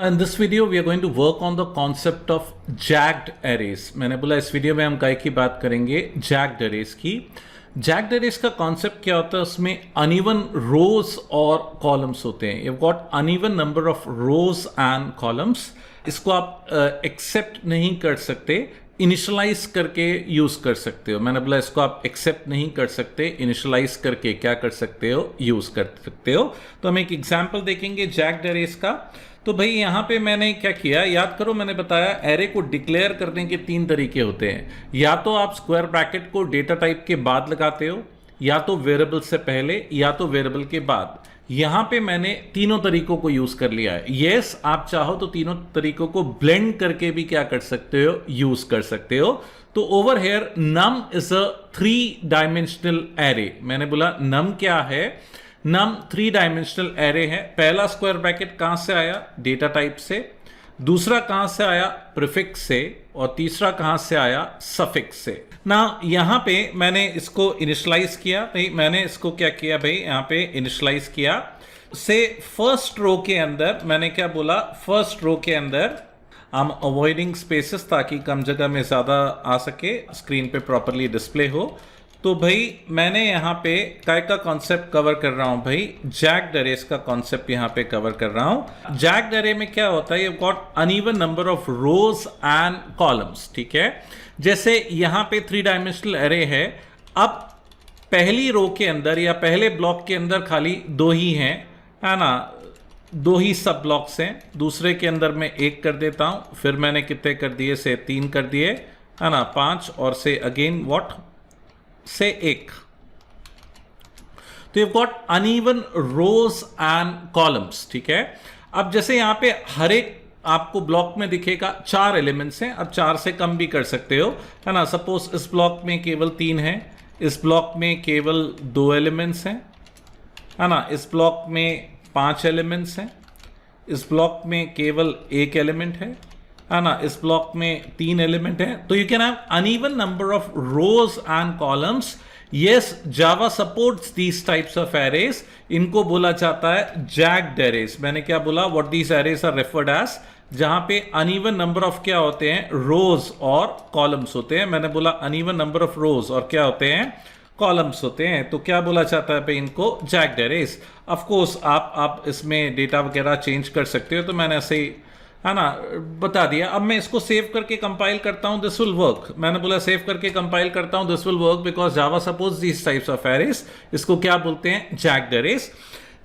In this video we are going to work on the concept of jagged arrays. मैंने बोला इस video में हम काय की बात करेंगे jagged arrays की. Jagged arrays का कॉन्सेप्ट क्या होता है, उसमें uneven rows और columns होते हैं. You've got uneven number of rows and columns. इसको आप एक्सेप्ट नहीं कर सकते, इनिशलाइज करके यूज कर सकते हो. मैंने बोला इसको आप एक्सेप्ट नहीं कर सकते, इनिशलाइज करके क्या कर सकते हो, यूज कर सकते हो. तो हम एक एग्जांपल देखेंगे जैग्ड एरेस का. तो भाई यहाँ पे मैंने क्या किया, याद करो मैंने बताया एरे को डिक्लेयर करने के 3 तरीके होते हैं. या तो आप स्क्वायर ब्रैकेट को डेटा टाइप के बाद लगाते हो, या तो वेरिएबल से पहले, या तो वेरिएबल के बाद. यहां पे मैंने तीनों तरीकों को यूज कर लिया है. यस, आप चाहो तो तीनों तरीकों को ब्लेंड करके भी क्या कर सकते हो, यूज कर सकते हो. तो over here num is a 3 dimensional array. मैंने बोला नम क्या है, नम 3 डायमेंशनल एरे है. पहला स्क्वायर ब्रैकेट कहां से आया, डेटा टाइप से. दूसरा कहां से आया, प्रीफिक्स से. और तीसरा कहां से आया, सफिक्स से. ना यहां पे मैंने इसको इनिशलाइज किया. भाई मैंने इसको क्या किया, भाई यहां पे इनिशलाइज किया से फर्स्ट रो के अंदर. मैंने क्या बोला, फर्स्ट रो के अंदर आई एम अवॉइडिंग स्पेसेस ताकि कम जगह में ज्यादा आ सके, स्क्रीन पे प्रॉपरली डिस्प्ले हो. तो भाई मैंने यहाँ पे काय का कॉन्सेप्ट कवर कर रहा हूं, भाई जैग्ड एरेस का कॉन्सेप्ट यहाँ पे कवर कर रहा हूं. जैग्ड एरे में क्या होता है, you got uneven number of rose and columns. ठीक है, जैसे यहाँ पे 3 डायमेंशनल एरे है. अब पहली रो के अंदर या पहले ब्लॉक के अंदर खाली 2 ही हैं, है ना, 2 ही सब ब्लॉक्स हैं. दूसरे के अंदर मैं 1 कर देता हूं, फिर मैंने कितने कर दिए, से 3 कर दिए, है ना, 5 और से अगेन व्हाट, से 1. तो you got uneven rows and columns. ठीक है, अब जैसे यहां पे हर एक आपको ब्लॉक में दिखेगा 4 एलिमेंट्स हैं. अब 4 से कम भी कर सकते हो, है ना. सपोज इस ब्लॉक में केवल 3 है, इस ब्लॉक में केवल 2 एलिमेंट्स हैं, है ना. इस ब्लॉक में 5 एलिमेंट्स हैं, इस ब्लॉक में केवल 1 एलिमेंट है ना. इस ब्लॉक में 3 एलिमेंट है. तो you can have uneven number of rose and columns. Yes, Java supports these types of arrays. इनको बोला जाता है jagged arrays. मैंने क्या बोला, what these arrays are referred as, जहां पे uneven number of क्या होते हैं, rows और columns होते हैं. मैंने बोला uneven number of rows और क्या होते हैं, columns होते हैं. तो क्या बोला जाता है पे इनको, jagged arrays. Of course आप इसमें डेटा वगैरह चेंज कर सकते हो, तो मैंने ऐसे ही, है ना, बता दिया. अब मैं इसको सेव करके कंपाइल करता हूं, दिस विल वर्क. मैंने बोला सेव करके कंपाइल करता हूं, this will work because Java supports this types of arrays. इसको क्या बोलते हैं, जैग्ड एरेस.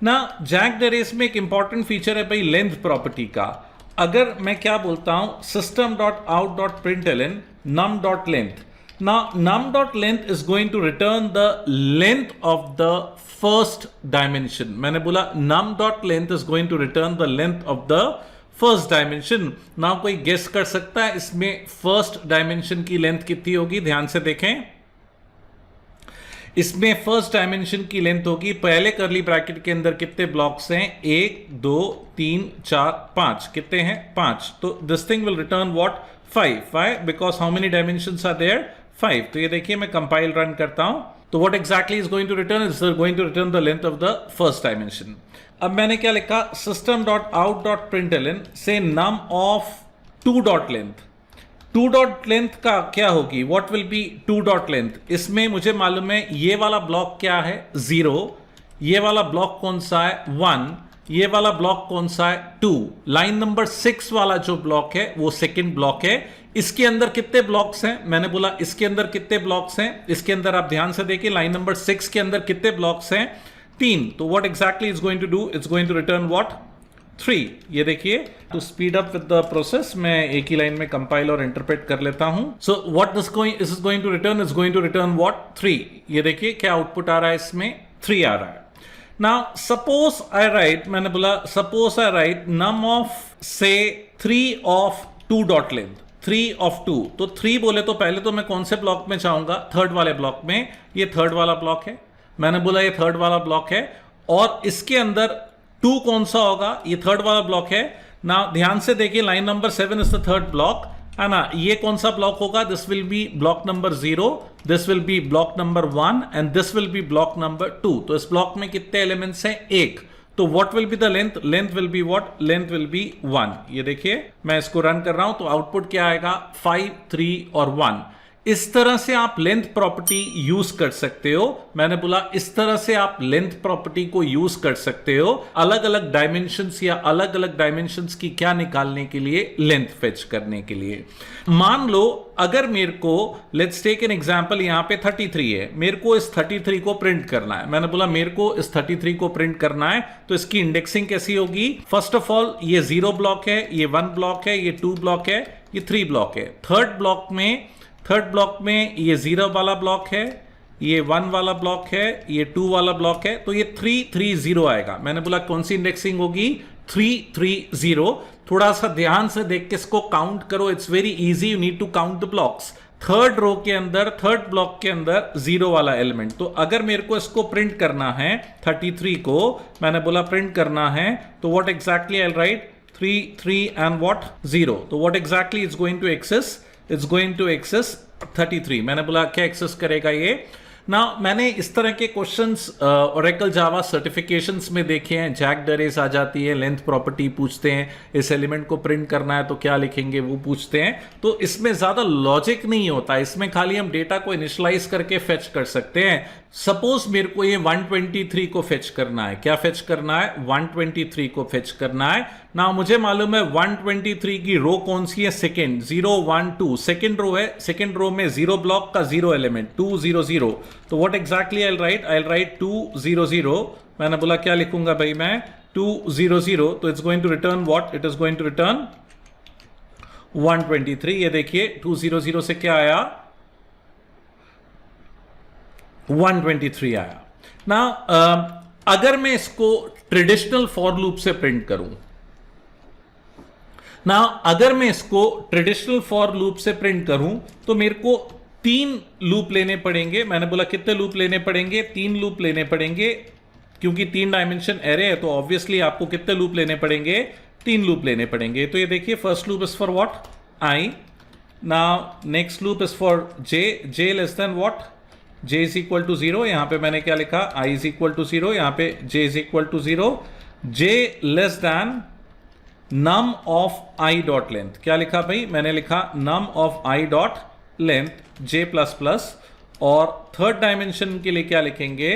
ना जैग्ड एरेस में एक इंपॉर्टेंट फीचर है भाई लेंथ प्रॉपर्टी का. अगर मैं क्या बोलता हूं, system.out.println num.length. now num.length is going to return the length of the first dimension. मैंने बोला num.length is going to return the length of the first dimension. ना कोई गेस कर सकता है इसमें फर्स्ट डायमेंशन की लेंथ कितनी होगी, ध्यान से देखें. इसमें फर्स्ट डायमेंशन की लेंथ होगी, पहले करली ब्रैकेट के अंदर कितने ब्लॉक्स हैं, 1 2 3 4 5. कितने हैं, 5. तो this thing will return what, 5 because how many dimensions are there, 5. तो ये देखिए मैं कंपाइल रन करता हूं, तो what exactly is going to return, is going to return the length of the first dimension. अब मैंने क्या लिखा, system.out.println से num of 2.length. 2.length का क्या होगी, what will be 2.length. इसमें मुझे मालूम है ये वाला ब्लॉक क्या है, 0. ये वाला ब्लॉक कौन सा है, 1. ये वाला ब्लॉक कौन सा है, 2. लाइन नंबर 6 वाला जो ब्लॉक है वो सेकंड ब्लॉक है. इसके अंदर कितने ब्लॉक्स हैं, मैंने बोला इसके अंदर कितने ब्लॉक्स हैं. इसके अंदर आप ध्यान से देखिए लाइन नंबर 6 के अंदर कितने ब्लॉक्स हैं, 3. तो what exactly is going to do, it's going to return what, 3. ये देखिए, to speed up with the process मैं एक ही लाइन में कंपाइल और इंटरप्रेट कर लेता हूं. So what this is going to return, is going to return what, 3. ये देखिए क्या आउटपुट आ रहा है, इसमें 3 आ रहा है. नाउ सपोज आई राइट, मैंने बोला suppose I write num of say 3 of 2.length, 3 of 2. तो 3 बोले तो पहले तो मैं कौन से ब्लॉक में चाहूंगा, थर्ड वाले ब्लॉक में. ये थर्ड वाला ब्लॉक है, मैंने बोला ये थर्ड वाला ब्लॉक है. और इसके अंदर 2 कौन सा होगा, ये थर्ड वाला ब्लॉक है ना. ध्यान से देखिए line number 7 is the third block, है ना. ये कौन सा ब्लॉक होगा, this will be block number 0, this will be block number 1 and this will be block number 2. तो इस ब्लॉक में कितने एलिमेंट्स हैं, 1. तो what will be the length, length will be what, length will be 1। ये देखिए मैं इसको रन कर रहा हूं तो आउटपुट क्या आएगा 5, 3 और 1। इस तरह से आप लेंथ प्रॉपर्टी यूज कर सकते हो। मैंने बोला इस तरह से आप लेंथ प्रॉपर्टी को यूज कर सकते हो अलग अलग डायमेंशंस या अलग अलग डायमेंशंस की क्या निकालने के लिए, लेंथ फेच करने के लिए। मान लो अगर मेरे को, लेट्स टेक एन एग्जांपल, यहां पे 33 है, मेरे को इस 33 को प्रिंट करना है। मैंने बोला मेरे को इस 33 को प्रिंट करना है तो इसकी इंडेक्सिंग कैसी होगी? फर्स्ट ऑफ ऑल ये 0 ब्लॉक है, ये 1 ब्लॉक है, ये 2 ब्लॉक है, ये 3 ब्लॉक है। थर्ड ब्लॉक में ये 0 वाला ब्लॉक है, ये 1 वाला ब्लॉक है, ये 2 वाला ब्लॉक है, तो ये 3, 3, 0 आएगा। मैंने बोला कौन सी इंडेक्सिंग होगी? 3, 3, 0। थोड़ा सा ध्यान से देख के इसको काउंट करो, it's very easy, you need to count the blocks. Third row के अंदर, थर्ड ब्लॉक के अंदर 0 वाला एलिमेंट, तो अगर मेरे को इसको प्रिंट करना है 33 को, मैंने बोला प्रिंट करना है, तो what exactly I will write 3, 3 and what 0। तो what exactly is going to access, it's going to access 33। मैंने बोला क्या एक्सेस करेगा ये ना। मैंने इस तरह के क्वेश्चंस ओरेकल जावा सर्टिफिकेशंस में देखे हैं। जैक्ड अरेज आ जाती है, लेंथ प्रॉपर्टी पूछते हैं, इस एलिमेंट को प्रिंट करना है तो क्या लिखेंगे वो पूछते हैं। तो इसमें ज्यादा लॉजिक नहीं होता, इसमें खाली हम डेटा को इनिशियलाइज करके फेच कर सकते हैं। सपोज मेरे को ये 123 को फेच करना है, क्या फेच करना है? 123 को फेच करना है ना। मुझे मालूम है 123 की रो कौन सी है? सेकेंड, 0, 1, 2 सेकेंड रो है। सेकेंड रो में 0 ब्लॉक का 0 एलिमेंट 2, 0, 0। तो what exactly I will right 2, 0, 0। मैंने बोला क्या लिखूंगा भाई मैं 2, 0, 0। तो it's going to return what? It is going to return 123। ये देखिए 2, 0, 0 से क्या आया? 123 आया ना। अगर मैं इसको ट्रेडिशनल फॉर लूप से प्रिंट करूं ना, अगर मैं इसको ट्रेडिशनल फॉर लूप से प्रिंट करूं तो मेरे को 3 लूप लेने पड़ेंगे। मैंने बोला कितने लूप लेने पड़ेंगे? 3 लूप लेने पड़ेंगे, क्योंकि 3 डायमेंशन एरे है तो ऑब्वियसली आपको कितने लूप लेने पड़ेंगे? 3 लूप लेने पड़ेंगे। तो ये देखिए first loop is for what? I. Now next loop is for j less than what? j is equal to 0। यहां पे मैंने क्या लिखा? i is equal to 0। यहां पे j is equal to 0। j less than num of i dot length. क्या लिखा भाई? मैंने लिखा num of i dot length j plus plus. और थर्ड डायमेंशन के लिए क्या लिखेंगे?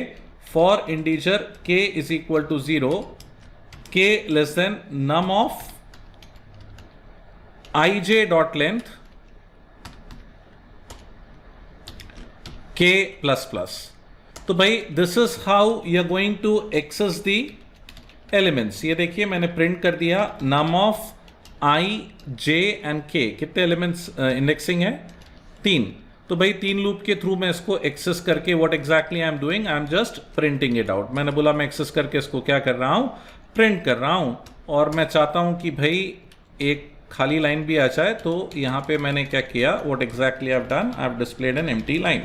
For integer k is equal to 0, k less than num of ij dot length k plus plus. तो भाई this is how you are going to access the elements. ये देखिए मैंने प्रिंट कर दिया num of i, j and k। कितने elements indexing है? 3। तो भाई 3 लूप के थ्रू मैं इसको एक्सेस करके what exactly I am doing, I am just printing it out. मैंने बोला मैं एक्सेस करके इसको क्या कर रहा हूं? प्रिंट कर रहा हूं। और मैं चाहता हूं कि भाई एक खाली लाइन भी आ जाए, तो यहां पे मैंने क्या किया? What exactly I have done, I have displayed an empty line.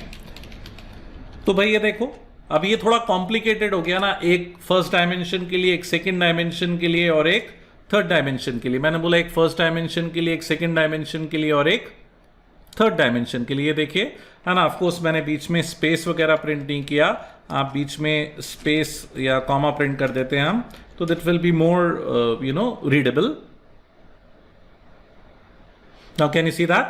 तो भाई ये देखो अब ये थोड़ा कॉम्प्लिकेटेड हो गया ना, एक फर्स्ट डायमेंशन के लिए, एक सेकंड डायमेंशन के लिए और एक थर्ड डायमेंशन के लिए। मैंने बोला एक फर्स्ट डायमेंशन के लिए, एक सेकंड डायमेंशन के लिए और एक थर्ड डायमेंशन के लिए। देखिए है ना, ऑफकोर्स मैंने बीच में स्पेस वगैरह प्रिंट नहीं किया। आप बीच में स्पेस या कॉमा प्रिंट कर देते हैं हम, तो that will be more readable. Now can you see that?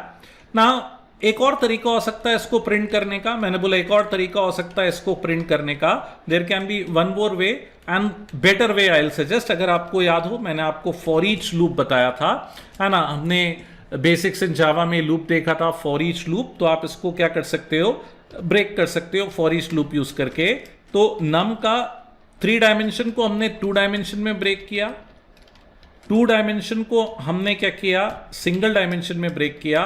Now एक और तरीका हो सकता है इसको प्रिंट करने का। मैंने बोला एक और तरीका हो सकता है इसको प्रिंट करने का। There can be one more way and better way I will suggest. अगर आपको याद हो मैंने आपको फॉर ईच लूप बताया था, है ना, हमने बेसिक्स इन जावा में लूप देखा था फॉर ईच लूप। तो आप इसको क्या कर सकते हो? ब्रेक कर सकते हो फॉर ईच लूप यूज करके। तो नम का 3 डायमेंशन को हमने 2 डायमेंशन में ब्रेक किया, 2 डायमेंशन को हमने क्या किया? सिंगल डायमेंशन में ब्रेक किया,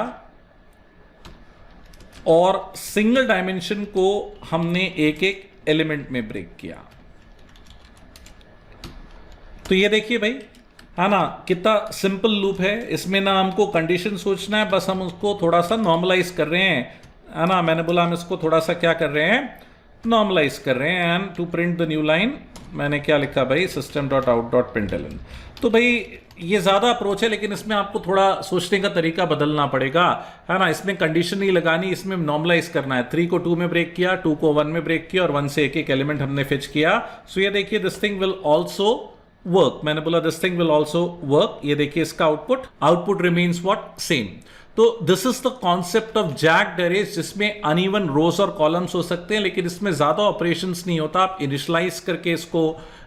और सिंगल डायमेंशन को हमने एक एक एलिमेंट में ब्रेक किया। तो ये देखिए भाई, है ना, कितना सिंपल लूप है। इसमें ना हमको कंडीशन सोचना है, बस हम उसको थोड़ा सा नॉर्मलाइज कर रहे हैं, है ना। मैंने बोला हम इसको थोड़ा सा क्या कर रहे हैं? नॉर्मलाइज कर रहे हैं। And to print the new line मैंने क्या लिखा भाई, system dot out dot println. तो भाई ये ज़्यादा अप्रोच है, लेकिन इसमें आपको थोड़ा सोचने का तरीका बदलना पड़ेगा, है ना। इसमें कंडीशन नहीं लगानी, इसमें नॉर्मलाइज करना है। 3 को 2 में ब्रेक किया, 2 को 1 में ब्रेक किया और 1 से एक एक एलिमेंट हमने फिच किया। सो ये देखिए this thing will also work. मैंने बोला this thing will also work. ये देखिए इसका आउटपुट रिमेन्स व्हाट, सेम। तो this is the concept of jacked arrays, जिसमें अनइवन रोज और कॉलम्स हो सकते हैं, लेकिन इसमें ज्यादा ऑपरेशंस नहीं होता। आप इनिशियलाइज करके इसको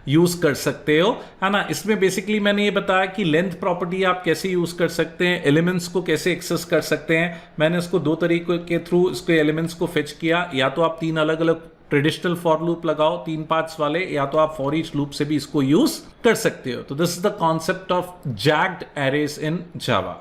यूज कर सकते हो, है ना। इसमें बेसिकली मैंने ये बताया कि लेंथ प्रॉपर्टी आप कैसे यूज कर सकते हैं, एलिमेंट्स को कैसे एक्सेस कर सकते हैं। मैंने इसको 2 तरीकों के थ्रू इसके एलिमेंट्स को फेच किया। या तो आप 3 अलग अलग ट्रेडिशनल फॉर लूप लगाओ 3 पार्ट्स वाले, या तो आप फॉर ईच लूप से भी इसको यूज कर सकते हो। तो this is the concept of jacked arrays in Java.